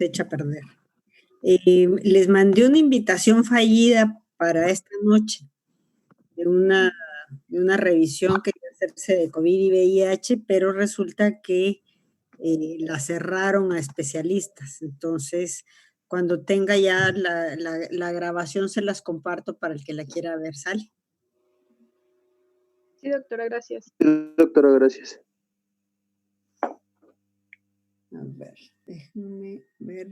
se echa a perder. Les mandé una invitación fallida para esta noche de una revisión que iba a hacerse de COVID y VIH, pero resulta que la cerraron a especialistas. Entonces, cuando tenga ya la grabación, se las comparto para el que la quiera ver. ¿Sale? Sí, doctora, gracias. Doctora, gracias. A ver, déjenme ver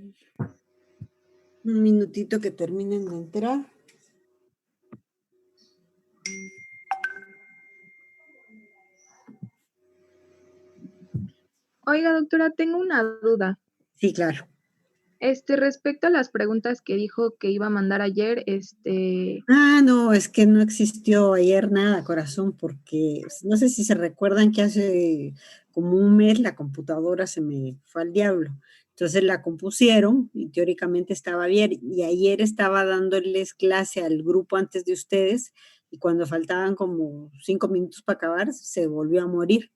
un minutito que terminen de entrar. Oiga, doctora, tengo una duda. Sí, claro. Respecto a las preguntas que dijo que iba a mandar ayer, Ah, no, es que no existió ayer nada, corazón, porque no sé si se recuerdan que hace como un mes la computadora se me fue al diablo. Entonces la compusieron y teóricamente estaba bien. Y ayer estaba dándoles clase al grupo antes de ustedes y cuando faltaban como 5 minutos para acabar, se volvió a morir.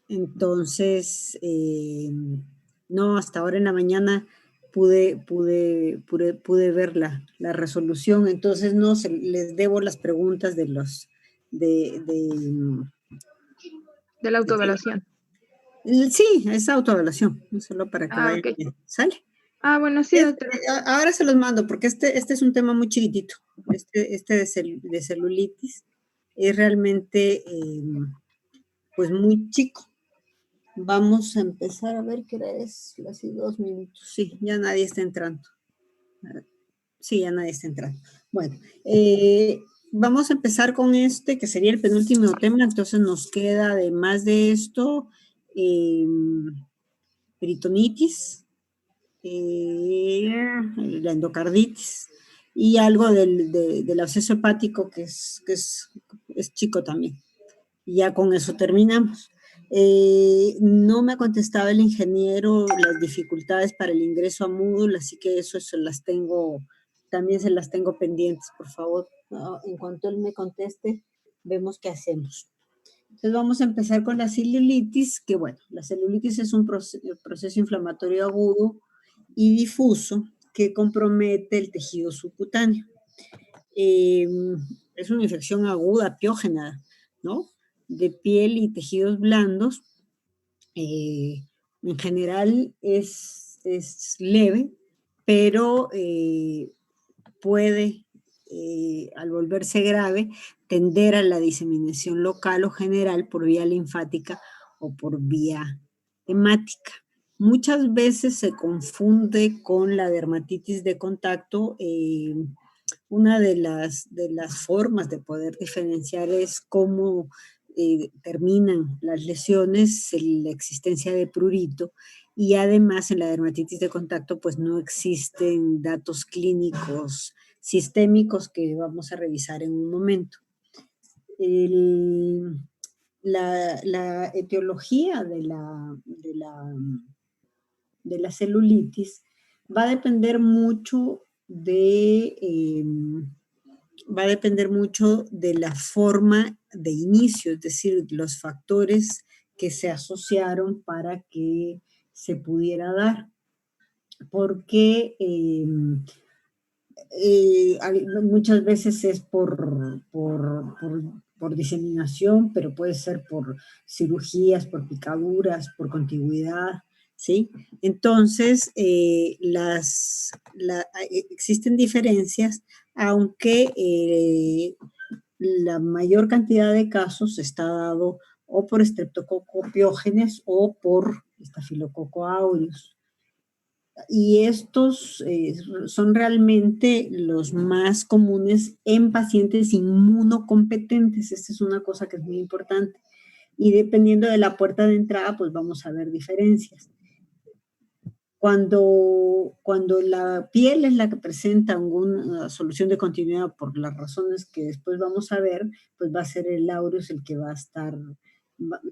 Entonces, no, hasta ahora en la mañana pude ver la resolución. Entonces, no, les debo las preguntas de los, de, de la autoevaluación. sí, es autoevaluación, no solo para que vayan Ok. bien. ¿Sale? Ah, bueno, sí, doctora. Ahora se los mando, porque este es un tema muy chiquitito. Este de celulitis es realmente, pues, muy chico. Vamos a empezar a ver qué hora es, casi 2 minutos. Sí, ya nadie está entrando. Sí, ya nadie está entrando. Bueno, vamos a empezar con que sería el penúltimo tema. Entonces nos queda, además de esto, peritonitis, la endocarditis y algo del absceso hepático es chico también. Y ya con eso terminamos. No me ha contestado el ingeniero las dificultades para el ingreso a Moodle, así que eso también se las tengo pendientes, por favor. En cuanto él me conteste, vemos qué hacemos. Entonces vamos a empezar con la celulitis, que bueno, la celulitis es un proceso inflamatorio agudo y difuso que compromete el tejido subcutáneo. Es una infección aguda, piógena, ¿no? De piel y tejidos blandos. En general es leve, pero puede, al volverse grave, tender a la diseminación local o general por vía linfática o por vía hemática. Muchas veces se confunde con la dermatitis de contacto. Una de las formas de poder diferenciar es cómo terminan las lesiones, la existencia de prurito, y además en la dermatitis de contacto pues no existen datos clínicos sistémicos que vamos a revisar en un momento. La etiología de la celulitis va a depender mucho de la forma de inicio, es decir, los factores que se asociaron para que se pudiera dar. Porque muchas veces es por diseminación, pero puede ser por cirugías, por picaduras, por contigüidad, ¿sí? Entonces, existen diferencias, aunque la mayor cantidad de casos está dado o por Streptococcus pyogenes o por Staphylococcus aureus. Y estos son realmente los más comunes en pacientes inmunocompetentes. Esta es una cosa que es muy importante. Y dependiendo de la puerta de entrada, pues vamos a ver diferencias. Cuando la piel es la que presenta alguna solución de continuidad por las razones que después vamos a ver, pues va a ser el aureus el que va a estar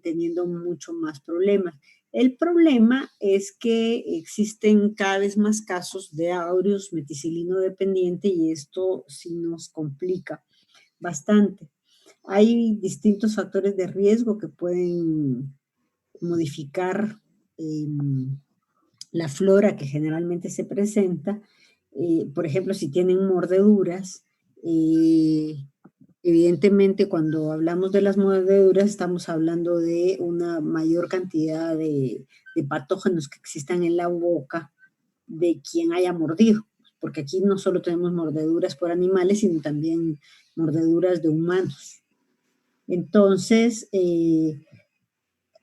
teniendo mucho más problemas. El problema es que existen cada vez más casos de aureus meticilino dependiente y esto sí nos complica bastante. Hay distintos factores de riesgo que pueden modificar la flora que generalmente se presenta. Por ejemplo, si tienen mordeduras, eh, evidentemente cuando hablamos de las mordeduras estamos hablando de una mayor cantidad de patógenos que existan en la boca de quien haya mordido, porque aquí no solo tenemos mordeduras por animales, sino también mordeduras de humanos. Entonces,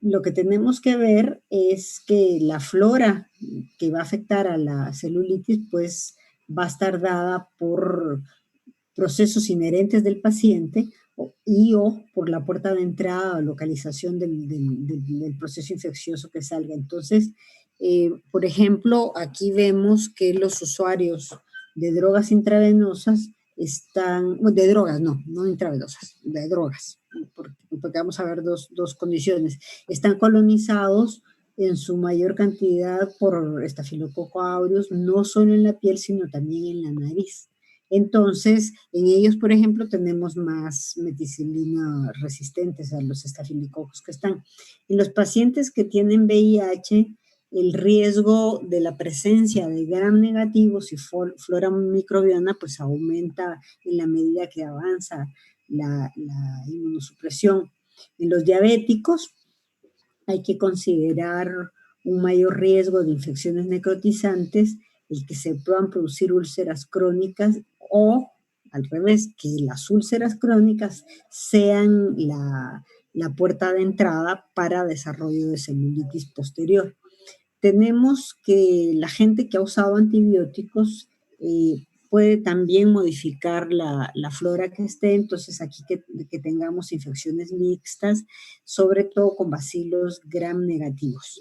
lo que tenemos que ver es que la flora que va a afectar a la celulitis, pues va a estar dada por procesos inherentes del paciente o por la puerta de entrada o localización del proceso infeccioso que salga. Entonces, por ejemplo, aquí vemos que los usuarios de drogas intravenosas están, bueno, de drogas, no intravenosas, de drogas, porque vamos a ver dos condiciones. Están colonizados en su mayor cantidad por Staphylococcus aureus, no solo en la piel, sino también en la nariz. Entonces, en ellos, por ejemplo, tenemos más meticilina resistentes a los estafilococos que están. En los pacientes que tienen VIH, el riesgo de la presencia de gram negativos y flora microbiana pues aumenta en la medida que avanza la inmunosupresión. En los diabéticos hay que considerar un mayor riesgo de infecciones necrotizantes, el que se puedan producir úlceras crónicas o al revés, que las úlceras crónicas sean la puerta de entrada para desarrollo de celulitis posterior. Tenemos que la gente que ha usado antibióticos puede también modificar la flora que esté, entonces aquí que tengamos infecciones mixtas, sobre todo con bacilos gram negativos.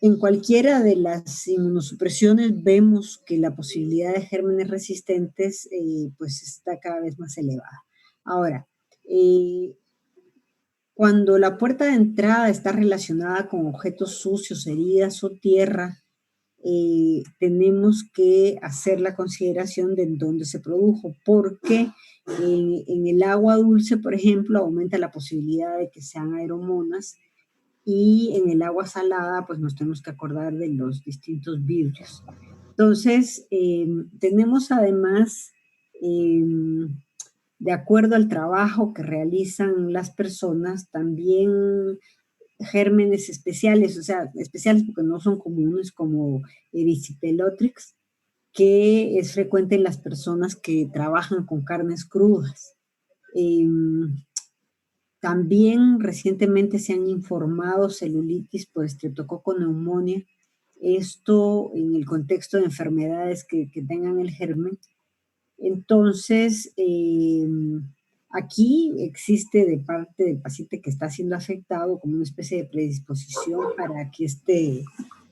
En cualquiera de las inmunosupresiones vemos que la posibilidad de gérmenes resistentes pues está cada vez más elevada. Ahora, cuando la puerta de entrada está relacionada con objetos sucios, heridas o tierra, tenemos que hacer la consideración de dónde se produjo, porque en el agua dulce, por ejemplo, aumenta la posibilidad de que sean aeromonas y en el agua salada, pues nos tenemos que acordar de los distintos vidrios. Entonces, tenemos además, de acuerdo al trabajo que realizan las personas, también gérmenes especiales, o sea, especiales porque no son comunes, como Erysipelotrix, que es frecuente en las personas que trabajan con carnes crudas. Eh, También recientemente se han informado celulitis por Streptococcus pneumoniae, esto en el contexto de enfermedades que tengan el germen. Entonces, aquí existe de parte del paciente que está siendo afectado como una especie de predisposición para que este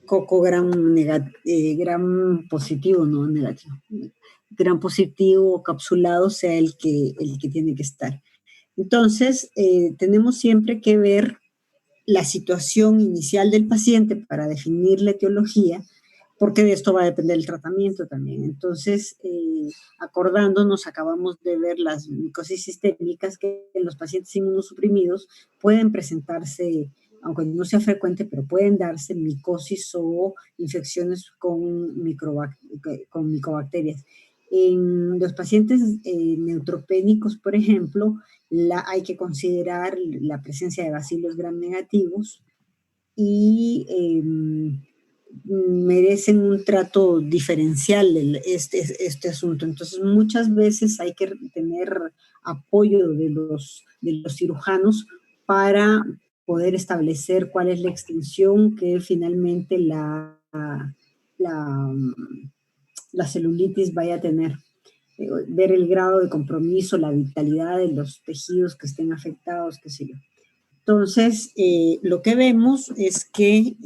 coco gram positivo, no negativo, gram positivo capsulado sea el que tiene que estar. Entonces, tenemos siempre que ver la situación inicial del paciente para definir la etiología, porque de esto va a depender el tratamiento también. Entonces, acordándonos, acabamos de ver las micosis sistémicas que en los pacientes inmunosuprimidos pueden presentarse, aunque no sea frecuente, pero pueden darse micosis o infecciones con micobacterias. En los pacientes neutropénicos, por ejemplo, hay que considerar la presencia de bacilos gram negativos y merecen un trato diferencial este asunto. Entonces, muchas veces hay que tener apoyo de los cirujanos para poder establecer cuál es la extensión que finalmente la, la celulitis vaya a tener. Ver el grado de compromiso, la vitalidad de los tejidos que estén afectados, qué sé yo. Entonces, lo que vemos es que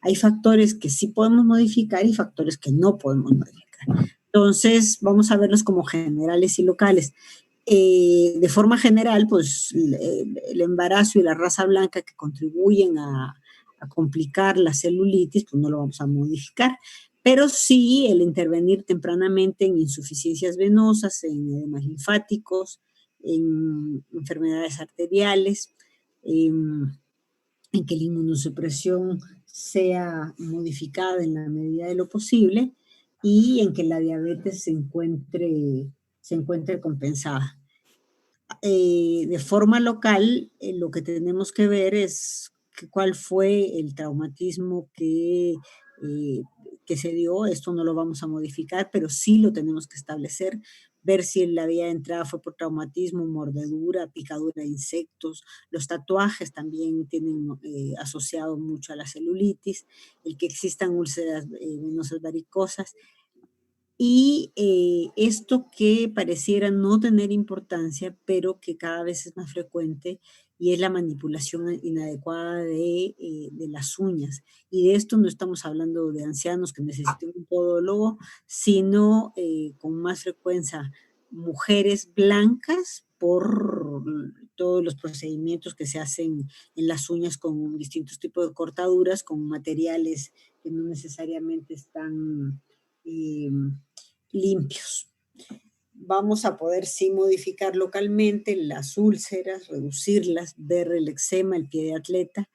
hay factores que sí podemos modificar y factores que no podemos modificar. Entonces, vamos a verlos como generales y locales. De forma general, pues el embarazo y la raza blanca que contribuyen a complicar la celulitis, pues no lo vamos a modificar, pero sí el intervenir tempranamente en insuficiencias venosas, en edemas linfáticos, en enfermedades arteriales, en que la inmunosupresión sea modificada en la medida de lo posible y en que la diabetes se encuentre compensada. De forma local, lo que tenemos que ver es cuál fue el traumatismo eh, que se dio. Esto no lo vamos a modificar, pero sí lo tenemos que establecer, ver si la vía de entrada fue por traumatismo, mordedura, picadura de insectos. Los tatuajes también tienen asociado mucho a la celulitis, el que existan úlceras venosas varicosas. Y esto que pareciera no tener importancia, pero que cada vez es más frecuente, y es la manipulación inadecuada de las uñas. Y de esto no estamos hablando de ancianos que necesiten un podólogo, sino con más frecuencia mujeres blancas por todos los procedimientos que se hacen en las uñas con distintos tipos de cortaduras, con materiales que no necesariamente están eh, limpios. Vamos a poder sí modificar localmente las úlceras, reducirlas, ver el eczema, el pie de atleta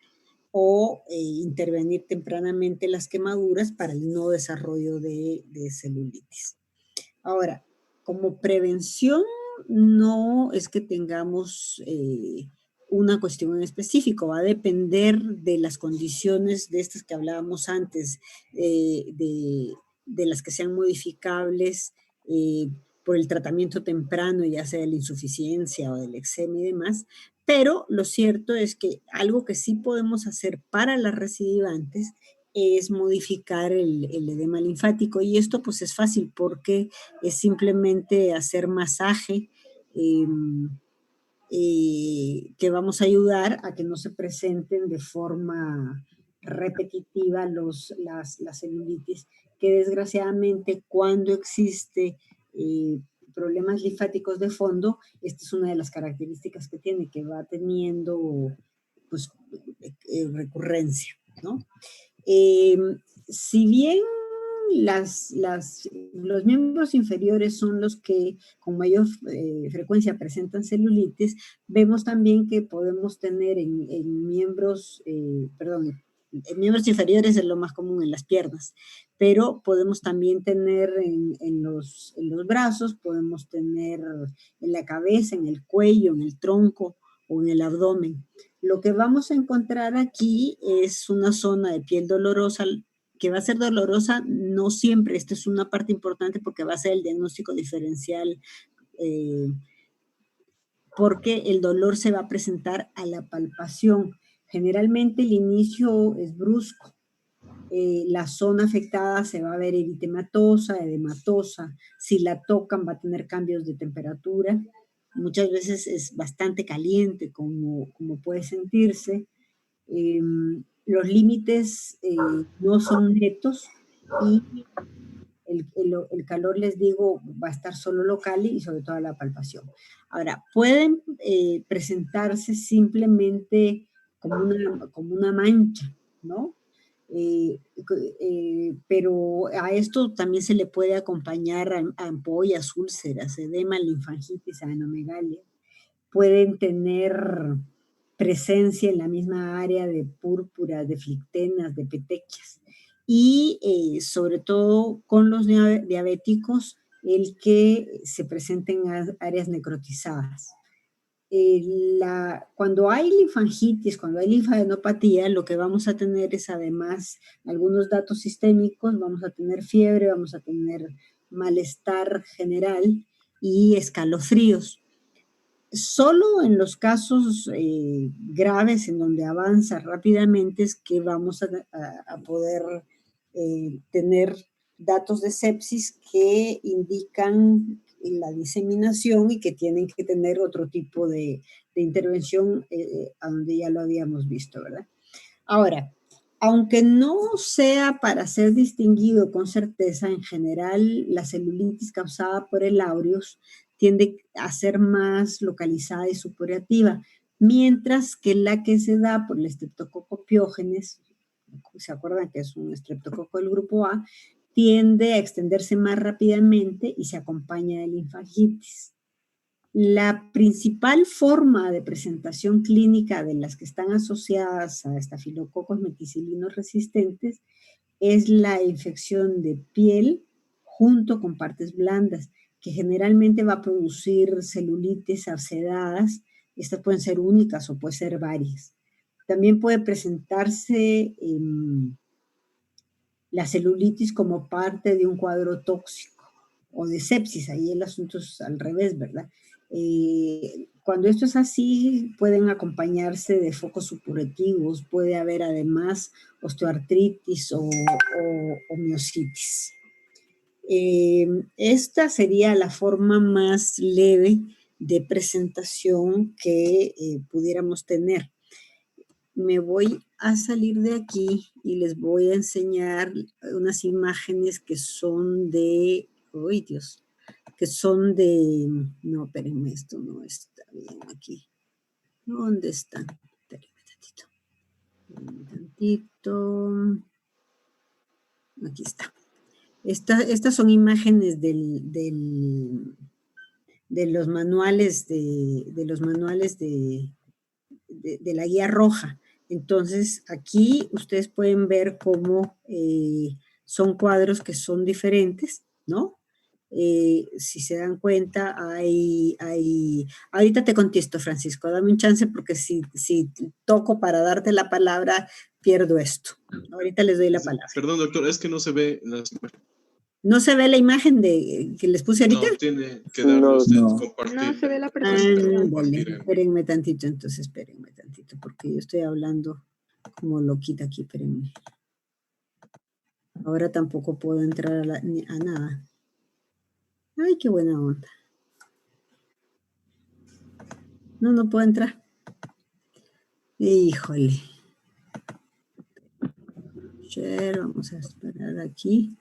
o intervenir tempranamente las quemaduras para el no desarrollo de celulitis. Ahora, como prevención, no es que tengamos una cuestión en específico, va a depender de las condiciones de estas que hablábamos antes, de las que sean modificables eh, por el tratamiento temprano, ya sea de la insuficiencia o del eczema y demás. Pero lo cierto es que algo que sí podemos hacer para las recidivantes es modificar el edema linfático, y esto pues es fácil porque es simplemente hacer masaje eh, que vamos a ayudar a que no se presenten de forma repetitiva las celulitis, que desgraciadamente cuando existe problemas linfáticos de fondo, esta es una de las características que tiene, que va teniendo pues recurrencia, ¿no? Eh, si bien los miembros inferiores son los que con mayor frecuencia presentan celulitis, vemos también que podemos tener en miembros, perdón, en miembros inferiores es lo más común en las piernas, pero podemos también tener en los brazos, podemos tener en la cabeza, en el cuello, en el tronco o en el abdomen. Lo que vamos a encontrar aquí es una zona de piel dolorosa, que va a ser dolorosa, no siempre. Esta es una parte importante porque va a ser el diagnóstico diferencial, eh, porque el dolor se va a presentar a la palpación. Generalmente el inicio es brusco. La zona afectada se va a ver eritematosa, edematosa. Si la tocan va a tener cambios de temperatura. Muchas veces es bastante caliente, como puede sentirse. Los límites no son netos y el calor, les digo, va a estar solo local y sobre todo la palpación. Ahora, pueden presentarse simplemente como una mancha, ¿no? Pero a esto también se le puede acompañar a ampollas, úlceras, edema, linfangitis, adenomegalia. Pueden tener presencia en la misma área de púrpura, de flictenas, de petequias. Y sobre todo con los diabéticos, el que se presenten áreas necrotizadas. Cuando hay linfangitis, cuando hay linfadenopatía, lo que vamos a tener es además algunos datos sistémicos, vamos a tener fiebre, vamos a tener malestar general y escalofríos. Solo en los casos graves en donde avanza rápidamente es que vamos a poder tener datos de sepsis que indican la diseminación y que tienen que tener otro tipo de intervención a donde ya lo habíamos visto, ¿verdad? Ahora, aunque no sea para ser distinguido con certeza, en general la celulitis causada por el aureus tiende a ser más localizada y supurativa, mientras que la que se da por el Streptococcus pyogenes, ¿se acuerdan que es un estreptococo del grupo A? Tiende a extenderse más rápidamente y se acompaña de linfangitis. La principal forma de presentación clínica de las que están asociadas a estafilococos meticilinos resistentes es la infección de piel junto con partes blandas, que generalmente va a producir celulitis abscedadas. Estas pueden ser únicas o pueden ser varias. También puede presentarse la celulitis como parte de un cuadro tóxico o de sepsis. Ahí el asunto es al revés, ¿verdad? Cuando esto es así, pueden acompañarse de focos supurativos, puede haber además osteoartritis o miositis. Esta sería la forma más leve de presentación que pudiéramos tener. Me voy a salir de aquí y les voy a enseñar unas imágenes que son de, ¡ay Dios! Que son de, no, espérenme, esto no está bien aquí. ¿Dónde están? Espérenme tantito. Espérenme tantito. Aquí está. Estas son imágenes de los manuales de la guía roja. Entonces, aquí ustedes pueden ver cómo son cuadros que son diferentes, ¿no? Si se dan cuenta, ahorita te contesto, Francisco, dame un chance porque si toco para darte la palabra, pierdo esto. Ahorita les doy la palabra. Perdón, doctor, es que no se ve las imágenes. ¿No se ve la imagen que les puse ahorita? No, tiene que darle usted compartir. No se ve la presentación. Vale, espérenme tantito, entonces espérenme tantito, porque yo estoy hablando como loquita aquí, espérenme. Ahora tampoco puedo entrar a nada. Ay, qué buena onda. No puedo entrar. Híjole. Share, vamos a esperar aquí.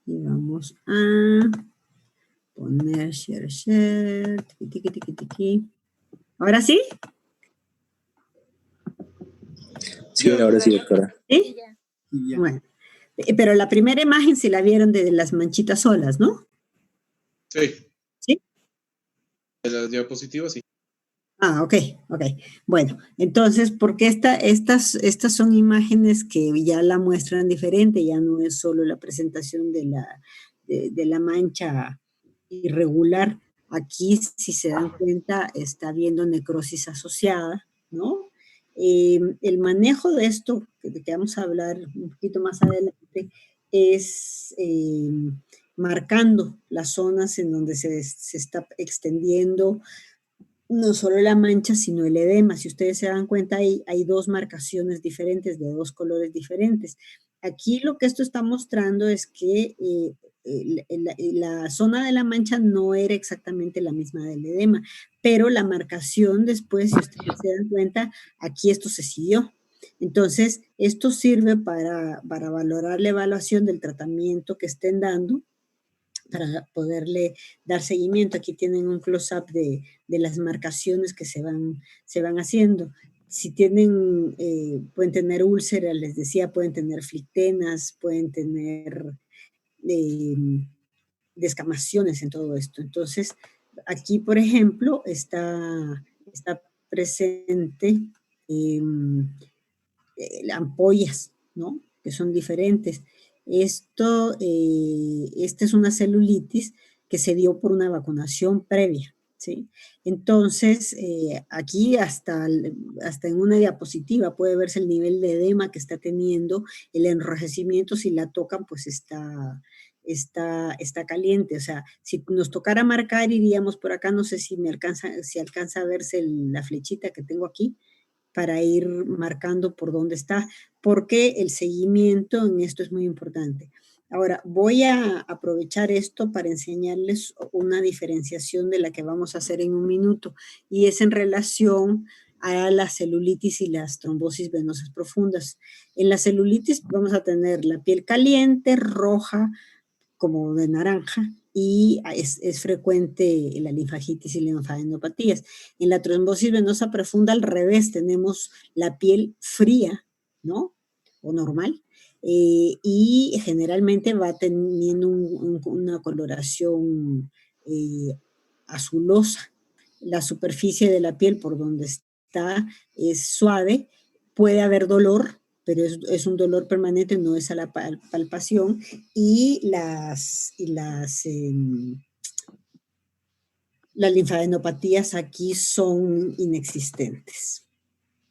Y vamos a poner share. Tiki. ¿Ahora sí? Sí, ahora sí, doctora. ¿Sí? Bueno. Pero la primera imagen sí la vieron de las manchitas solas, ¿no? Sí. ¿Sí? De las diapositivas, sí. Ah, ok. Bueno, entonces, porque estas son imágenes que ya la muestran diferente, ya no es solo la presentación de la mancha irregular. Aquí, si se dan cuenta, está habiendo necrosis asociada, ¿no? El manejo de esto, de que vamos a hablar un poquito más adelante, es marcando las zonas en donde se está extendiendo no solo la mancha, sino el edema. Si ustedes se dan cuenta, hay dos marcaciones diferentes, de dos colores diferentes. Aquí lo que esto está mostrando es que la zona de la mancha no era exactamente la misma del edema, pero la marcación después, si ustedes se dan cuenta, aquí esto se siguió. Entonces, esto sirve para valorar la evaluación del tratamiento que estén dando, para poderle dar seguimiento. Aquí tienen un close-up de las marcaciones que se van haciendo. Si tienen, pueden tener úlceras, les decía, pueden tener flictenas, pueden tener descamaciones en todo esto. Entonces, aquí, por ejemplo, está presente ampollas, ¿no? Que son diferentes. Esta es una celulitis que se dio por una vacunación previa, ¿sí? Entonces, aquí hasta en una diapositiva puede verse el nivel de edema que está teniendo, el enrojecimiento, si la tocan, pues está caliente. O sea, si nos tocara marcar, iríamos por acá, no sé si alcanza a verse la flechita que tengo aquí, para ir marcando por dónde está, porque el seguimiento en esto es muy importante. Ahora, voy a aprovechar esto para enseñarles una diferenciación de la que vamos a hacer en un minuto, y es en relación a la celulitis y las trombosis venosas profundas. En la celulitis vamos a tener la piel caliente, roja, como de naranja, y es frecuente la linfagitis y linfadenopatías. En la trombosis venosa profunda, al revés, tenemos la piel fría, ¿no? O normal, y generalmente va teniendo una coloración azulosa. la superficie de la piel por donde está es suave, puede haber dolor, pero es un dolor permanente, no es a la palpación, y las linfadenopatías aquí son inexistentes.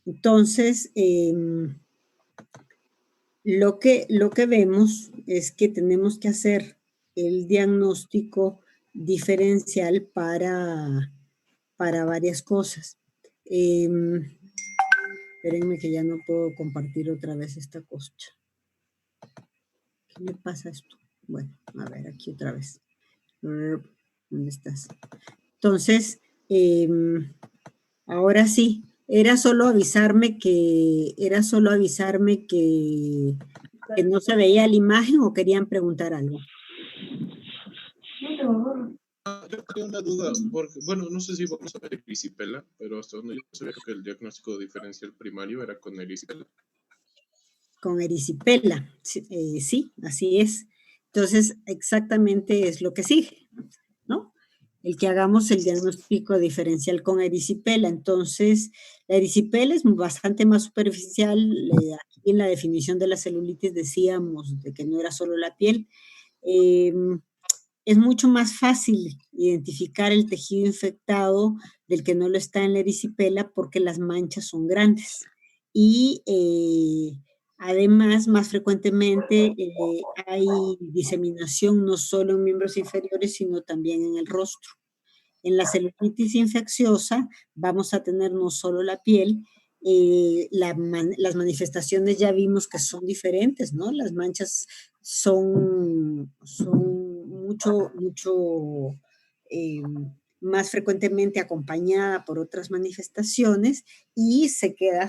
Entonces, lo que vemos es que tenemos que hacer el diagnóstico diferencial para varias cosas. Espérenme que ya no puedo compartir otra vez esta coscha. ¿Qué le pasa a esto? Bueno, a ver, aquí otra vez. ¿Dónde estás? Entonces, ahora sí, era solo avisarme que no se veía la imagen o querían preguntar algo. Yo tengo una duda, porque, bueno, no sé si vamos a ver erisipela, pero hasta donde yo sabía que el diagnóstico diferencial primario era con erisipela. Con erisipela, sí, así es. Entonces, exactamente es lo que sigue, ¿no? El que hagamos el diagnóstico diferencial con erisipela. Entonces, la erisipela es bastante más superficial. Aquí en la definición de la celulitis decíamos de que no era solo la piel. Es mucho más fácil identificar el tejido infectado del que no lo está en la erisipela porque las manchas son grandes. Y además, más frecuentemente hay diseminación no solo en miembros inferiores, sino también en el rostro. En la celulitis infecciosa vamos a tener no solo la piel, las manifestaciones ya vimos que son diferentes, ¿no? Las manchas son mucho más frecuentemente acompañada por otras manifestaciones y se queda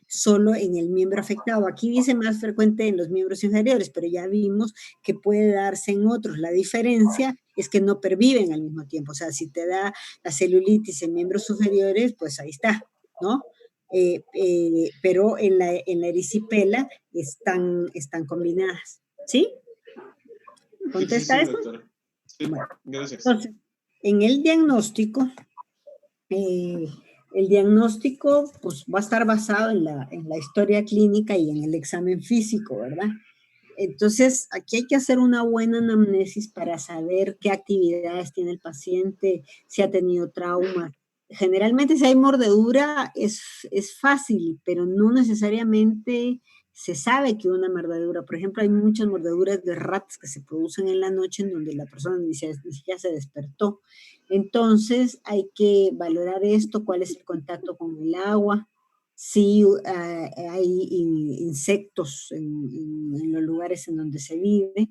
solo en el miembro afectado. Aquí dice más frecuente en los miembros inferiores, pero ya vimos que puede darse en otros. La diferencia es que no perviven al mismo tiempo. O sea, si te da la celulitis en miembros superiores, pues ahí está, ¿no? Pero en la erisipela están combinadas, ¿sí? ¿Contesta Sí, eso? doctora. Sí, bueno, gracias. Entonces, en el diagnóstico, pues, va a estar basado en la historia clínica y en el examen físico, ¿verdad? Entonces, aquí hay que hacer una buena anamnesis para saber qué actividades tiene el paciente, si ha tenido traumas. Generalmente, si hay mordedura, es fácil, pero no necesariamente se sabe que una mordedura, por ejemplo, hay muchas mordeduras de ratas que se producen en la noche en donde la persona ni siquiera se despertó. Entonces, hay que valorar esto, cuál es el contacto con el agua, si hay insectos en los lugares en donde se vive.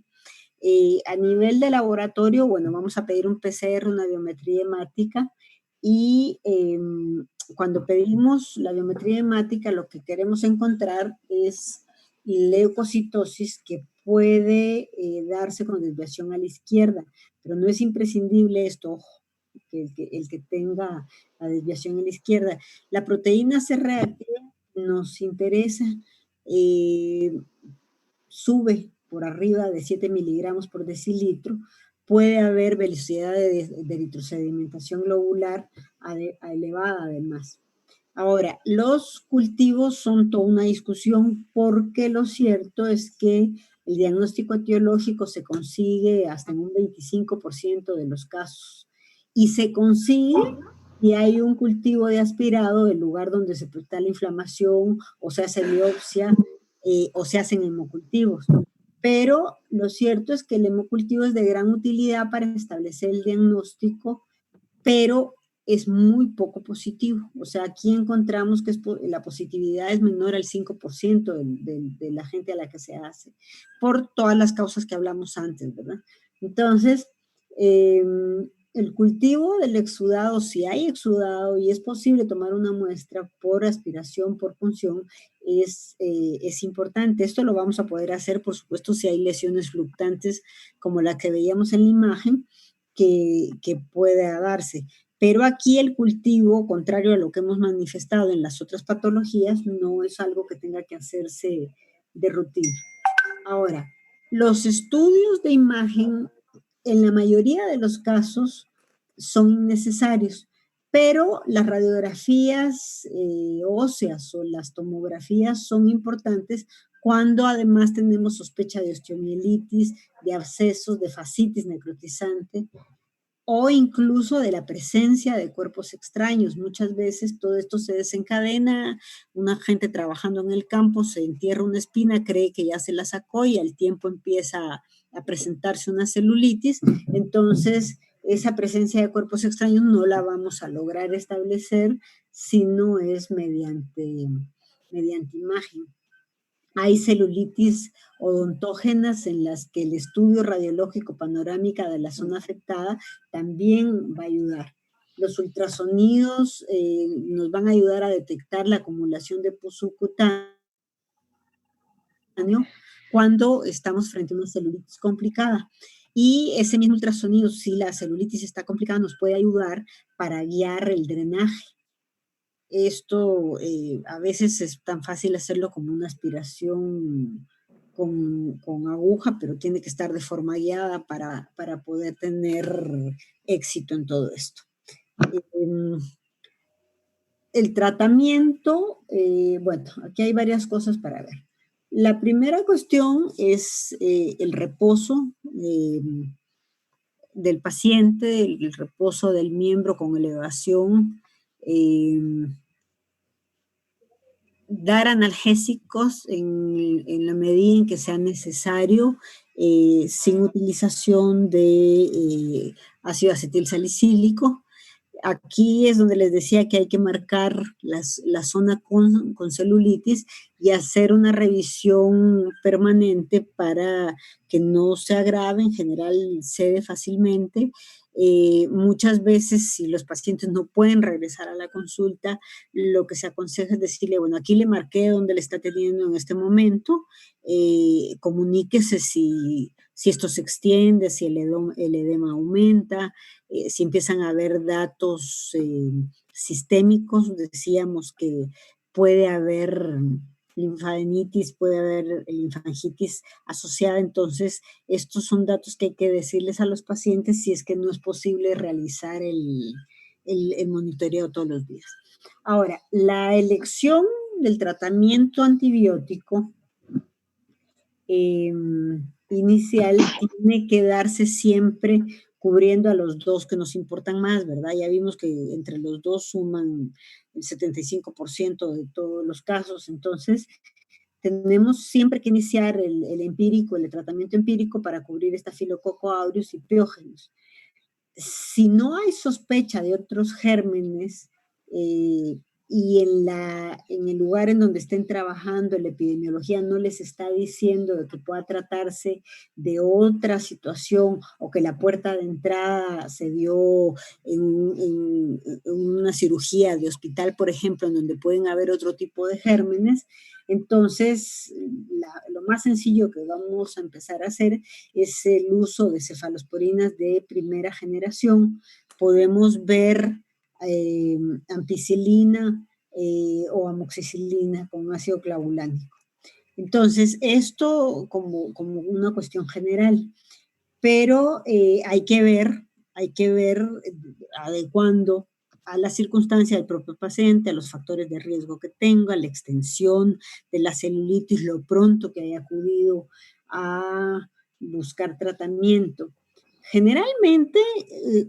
A nivel de laboratorio, bueno, vamos a pedir un PCR, una biometría hemática, y cuando pedimos la biometría hemática, lo que queremos encontrar es leucocitosis que puede darse con desviación a la izquierda, pero no es imprescindible esto, ojo, que el que tenga la desviación a la izquierda. La proteína C reactiva nos interesa, sube por arriba de 7 miligramos por decilitro, puede haber velocidad de eritrosedimentación globular elevada además. Ahora, los cultivos son toda una discusión porque lo cierto es que el diagnóstico etiológico se consigue hasta en un 25% de los casos y se consigue y hay un cultivo de aspirado del lugar donde se está la inflamación o se hace biopsia o se hacen hemocultivos. Pero lo cierto es que el hemocultivo es de gran utilidad para establecer el diagnóstico, pero es muy poco positivo. O sea, aquí encontramos que la positividad es menor al 5% de la gente a la que se hace, por todas las causas que hablamos antes, ¿verdad? Entonces, el cultivo del exudado, si hay exudado y es posible tomar una muestra por aspiración, por punción, es importante. Esto lo vamos a poder hacer, por supuesto, si hay lesiones fluctuantes como la que veíamos en la imagen, que pueda darse. Pero aquí el cultivo, contrario a lo que hemos manifestado en las otras patologías, no es algo que tenga que hacerse de rutina. Ahora, los estudios de imagen en la mayoría de los casos son innecesarios. Pero las radiografías óseas o las tomografías son importantes cuando además tenemos sospecha de osteomielitis, de abscesos, de fascitis necrotizante, o incluso de la presencia de cuerpos extraños. Muchas veces todo esto se desencadena, una gente trabajando en el campo se entierra una espina, cree que ya se la sacó y al tiempo empieza a presentarse una celulitis, entonces esa presencia de cuerpos extraños no la vamos a lograr establecer si no es mediante imagen. Hay celulitis odontógenas en las que el estudio radiológico panorámica de la zona afectada también va a ayudar. Los ultrasonidos nos van a ayudar a detectar la acumulación de pus subcutáneo cuando estamos frente a una celulitis complicada. Y ese mismo ultrasonido, si la celulitis está complicada, nos puede ayudar para guiar el drenaje. Esto a veces es tan fácil hacerlo como una aspiración con aguja, pero tiene que estar de forma guiada para poder tener éxito en todo esto. El tratamiento, bueno, aquí hay varias cosas para ver. La primera cuestión es el reposo del paciente, el reposo del miembro con elevación, dar analgésicos en la medida en que sea necesario, sin utilización de ácido acetilsalicílico. Aquí es donde les decía que hay que marcar la zona con celulitis y hacer una revisión permanente para que no se agrave. En general cede fácilmente. Muchas veces, si los pacientes no pueden regresar a la consulta, lo que se aconseja es decirle, bueno, aquí le marqué dónde le está teniendo en este momento, comuníquese si esto se extiende, si el edema aumenta, si empiezan a haber datos sistémicos. Decíamos que puede haber linfadenitis, puede haber linfangitis asociada. Entonces, estos son datos que hay que decirles a los pacientes si es que no es posible realizar el monitoreo todos los días. Ahora, la elección del tratamiento antibiótico inicial tiene que darse siempre cubriendo a los dos que nos importan más, ¿verdad? Ya vimos que entre los dos suman el 75% de todos los casos. Entonces, tenemos siempre que iniciar el empírico, el tratamiento empírico para cubrir Staphylococcus aureus y piógenes. Si no hay sospecha de otros gérmenes y en el lugar en donde estén trabajando, la epidemiología no les está diciendo de que pueda tratarse de otra situación o que la puerta de entrada se dio en una cirugía de hospital, por ejemplo, en donde pueden haber otro tipo de gérmenes, entonces lo más sencillo que vamos a empezar a hacer es el uso de cefalosporinas de primera generación. Podemos ver ampicilina o amoxicilina con ácido clavulánico. Entonces, esto como una cuestión general, pero hay que ver adecuando a la circunstancia del propio paciente, a los factores de riesgo que tenga, la extensión de la celulitis, lo pronto que haya acudido a buscar tratamiento. Generalmente,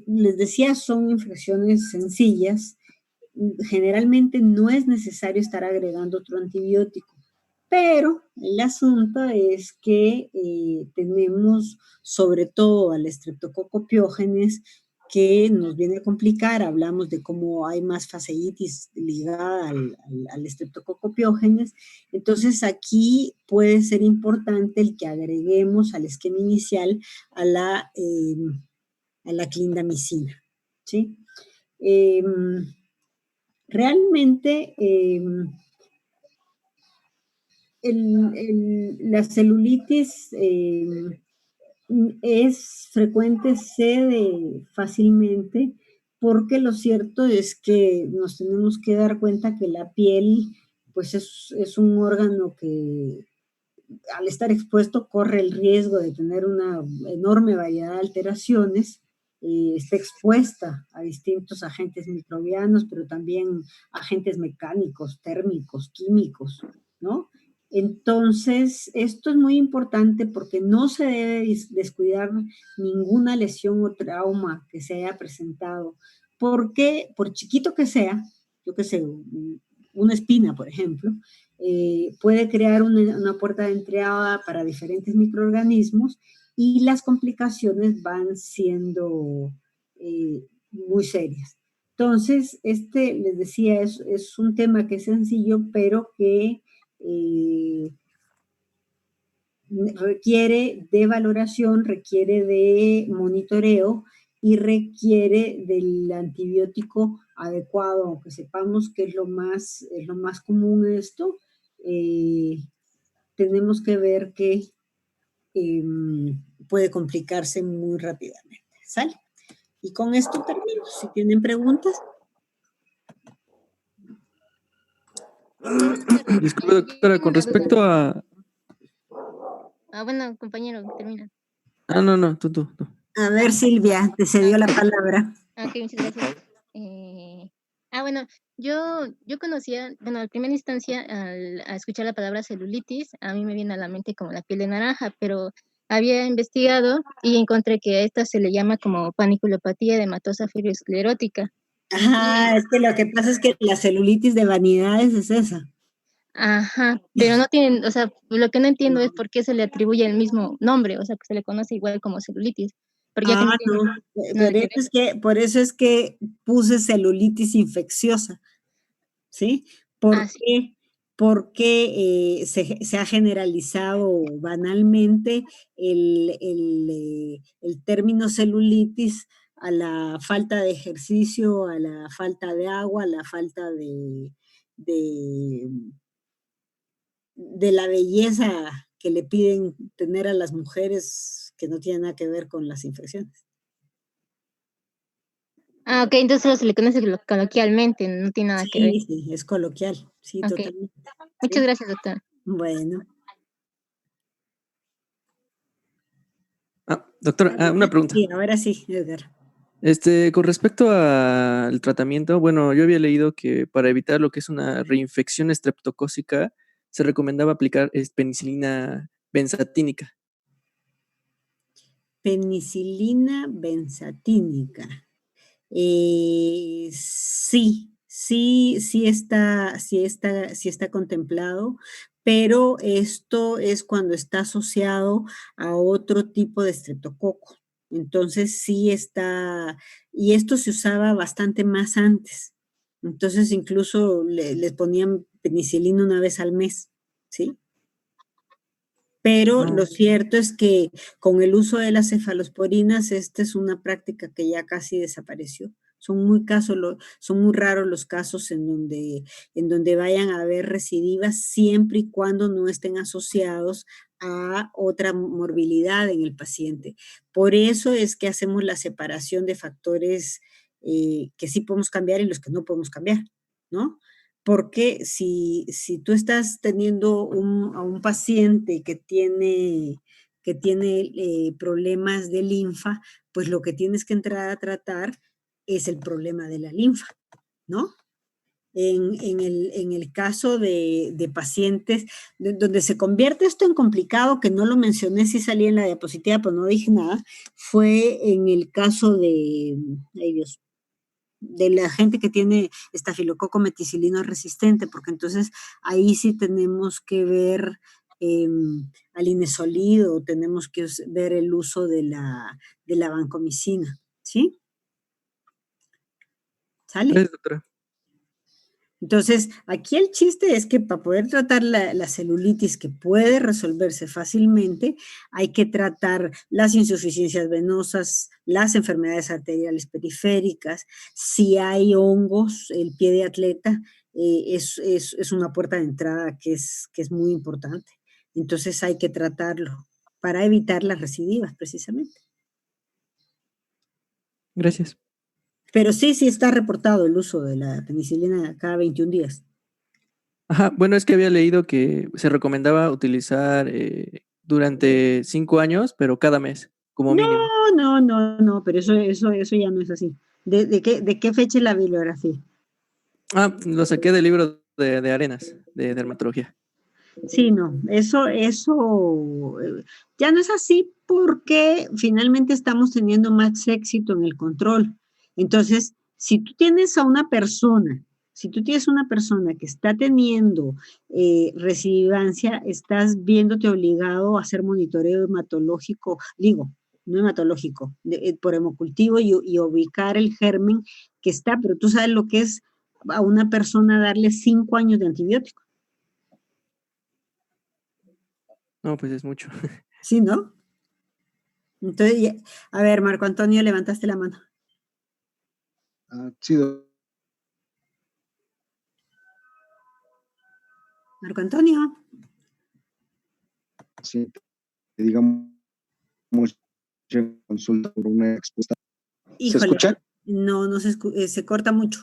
les decía, son infecciones sencillas. Generalmente no es necesario estar agregando otro antibiótico, pero el asunto es que tenemos sobre todo al Streptococcus pyogenes que nos viene a complicar. Hablamos de cómo hay más fasciitis ligada al Streptococcus pyogenes. Entonces aquí puede ser importante el que agreguemos al esquema inicial a la clindamicina, ¿sí? Realmente la celulitis es frecuente, cede fácilmente, porque lo cierto es que nos tenemos que dar cuenta que la piel pues es un órgano que al estar expuesto corre el riesgo de tener una enorme variedad de alteraciones está expuesta a distintos agentes microbianos, pero también agentes mecánicos, térmicos, químicos, ¿no? Entonces, esto es muy importante porque no se debe descuidar ninguna lesión o trauma que se haya presentado, porque por chiquito que sea, yo qué sé, una espina, por ejemplo, puede crear una puerta de entrada para diferentes microorganismos y las complicaciones van siendo muy serias. Entonces, les decía, es un tema que es sencillo, pero que requiere de valoración, requiere de monitoreo y requiere del antibiótico adecuado, aunque sepamos que es lo más común esto, tenemos que ver que puede complicarse muy rápidamente. ¿Sale? Y con esto termino. Si tienen preguntas. Disculpe, doctora, con respecto a... Bueno, compañero, termina. No, tú. A ver, Silvia, te cedió la palabra. Ok, muchas gracias. Bueno, yo conocía, bueno, en primera instancia, a escuchar la palabra celulitis, a mí me viene a la mente como la piel de naranja, pero había investigado y encontré que a esta se le llama como paniculopatía edematosa fibroesclerótica. Es que lo que pasa es que la celulitis de vanidades es esa. Ajá, pero no tienen, o sea, lo que no entiendo es por qué se le atribuye el mismo nombre, o sea, que se le conoce igual como celulitis. Porque ya que no tiene nada que ver. Por eso es que puse celulitis infecciosa, ¿sí? ¿Por Sí. qué? Porque se ha generalizado banalmente el término celulitis a la falta de ejercicio, a la falta de agua, a la falta de la belleza que le piden tener a las mujeres que no tiene nada que ver con las infecciones. Ok, entonces solo se le conoce coloquialmente, no tiene nada que ver. Sí, es coloquial, sí, Okay. totalmente. Muchas gracias, doctora. Bueno. Doctora, una pregunta. Sí, ahora sí, Edgar. Con respecto al tratamiento, bueno, yo había leído que para evitar lo que es una reinfección estreptocócica, se recomendaba aplicar penicilina benzatínica. Penicilina benzatínica. Sí está contemplado, pero esto es cuando está asociado a otro tipo de estreptococo. Entonces sí está, y esto se usaba bastante más antes. Entonces incluso les ponían penicilina una vez al mes, ¿sí? Pero lo cierto es que con el uso de las cefalosporinas, esta es una práctica que ya casi desapareció. Son muy raros los casos en donde vayan a haber recidivas siempre y cuando no estén asociados a otra morbilidad en el paciente. Por eso es que hacemos la separación de factores que sí podemos cambiar y los que no podemos cambiar, ¿no? Porque si tú estás teniendo a un paciente que tiene problemas de linfa, pues lo que tienes que entrar a tratar es el problema de la linfa, ¿no? En el caso de pacientes donde se convierte esto en complicado, que no lo mencioné, sí salí en la diapositiva, pero no dije nada, fue en el caso de la gente que tiene estafilococo meticilino resistente, porque entonces ahí sí tenemos que ver al inesolido, tenemos que ver el uso de la vancomicina, ¿sí? ¿Sale? Gracias, doctora. Entonces, aquí el chiste es que para poder tratar la celulitis, que puede resolverse fácilmente, hay que tratar las insuficiencias venosas, las enfermedades arteriales periféricas. Si hay hongos, el pie de atleta es una puerta de entrada que es muy importante. Entonces, hay que tratarlo para evitar las recidivas, precisamente. Gracias. Pero sí está reportado el uso de la penicilina cada 21 días. Ajá, bueno, es que había leído que se recomendaba utilizar durante 5 años, pero cada mes, como mínimo. No, pero eso ya no es así. ¿De qué fecha es la bibliografía? Ah, lo saqué del libro de Arenas, de dermatología. Sí, no, eso ya no es así porque finalmente estamos teniendo más éxito en el control. Entonces, si tú tienes una persona que está teniendo recidivancia, estás viéndote obligado a hacer monitoreo hematológico, no hematológico, por hemocultivo y ubicar el germen que está, pero tú sabes lo que es a una persona darle 5 años de antibiótico. No, pues es mucho. Sí, ¿no? Entonces, a ver, Marco Antonio, levantaste la mano. Sí, Marco Antonio. sí, digamos, consulta por una expuesta. ¿Se Híjole, escucha? no se corta mucho.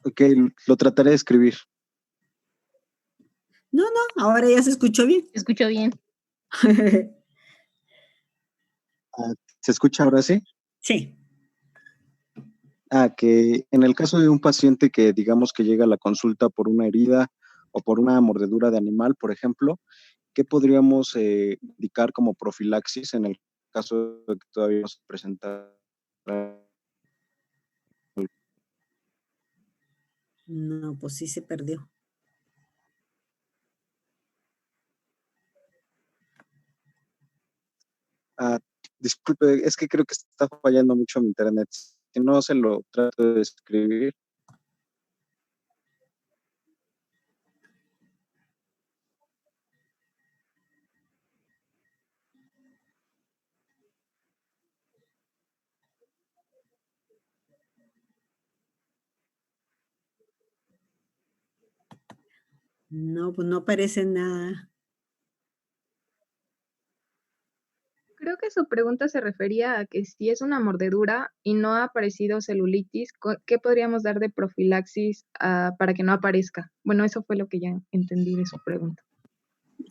Ok, lo trataré de escribir. No, ahora ya se escuchó bien. Se escuchó bien. ¿Se escucha ahora sí? Sí. Que en el caso de un paciente que digamos que llega a la consulta por una herida o por una mordedura de animal, por ejemplo, ¿qué podríamos indicar como profilaxis en el caso de que todavía no se presenta? No, pues sí se perdió. Disculpe, es que creo que está fallando mucho mi internet. Si no, se lo trato de escribir. No, pues no aparece nada. Creo que su pregunta se refería a que si es una mordedura y no ha aparecido celulitis, ¿qué podríamos dar de profilaxis para que no aparezca? Bueno, eso fue lo que ya entendí de su pregunta.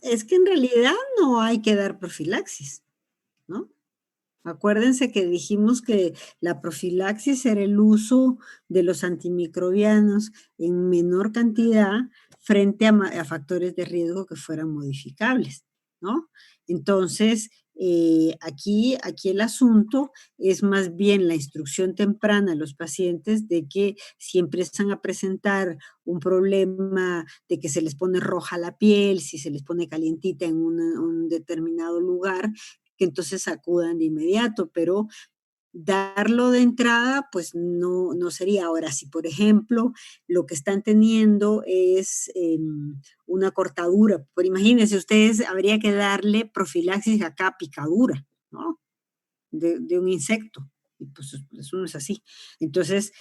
Es que en realidad no hay que dar profilaxis, ¿no? Acuérdense que dijimos que la profilaxis era el uso de los antimicrobianos en menor cantidad frente a factores de riesgo que fueran modificables, ¿no? Entonces, aquí el asunto es más bien la instrucción temprana a los pacientes de que si empiezan a presentar un problema de que se les pone roja la piel, si se les pone calientita en un determinado lugar, que entonces acudan de inmediato, pero darlo de entrada, pues no sería. Ahora, si por ejemplo lo que están teniendo es una cortadura, pues imagínense ustedes, habría que darle profilaxis acá, picadura, ¿no? De un insecto. Y pues eso no es así. Entonces,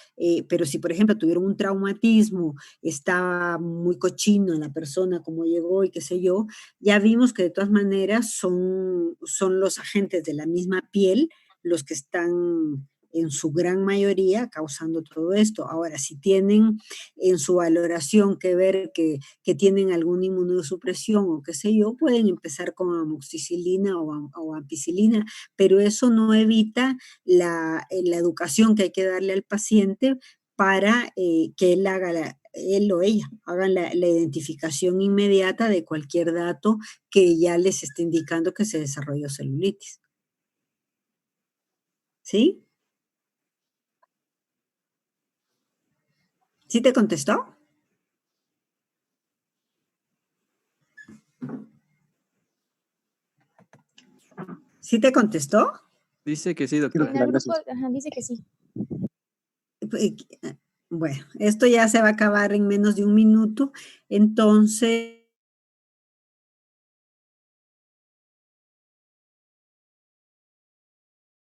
pero si por ejemplo tuvieron un traumatismo, estaba muy cochino la persona como llegó y qué sé yo, ya vimos que de todas maneras son los agentes de la misma piel los que están en su gran mayoría causando todo esto. Ahora, si tienen en su valoración que ver que tienen alguna inmunosupresión o qué sé yo, pueden empezar con amoxicilina o ampicilina, pero eso no evita la educación que hay que darle al paciente para que él haga él o ella hagan la identificación inmediata de cualquier dato que ya les esté indicando que se desarrolló celulitis. ¿Sí? ¿Sí te contestó? ¿Sí te contestó? Dice que sí, Creo doctora. que En el gracias. grupo, ajá, dice que sí. Bueno, esto ya se va a acabar en menos de un minuto, entonces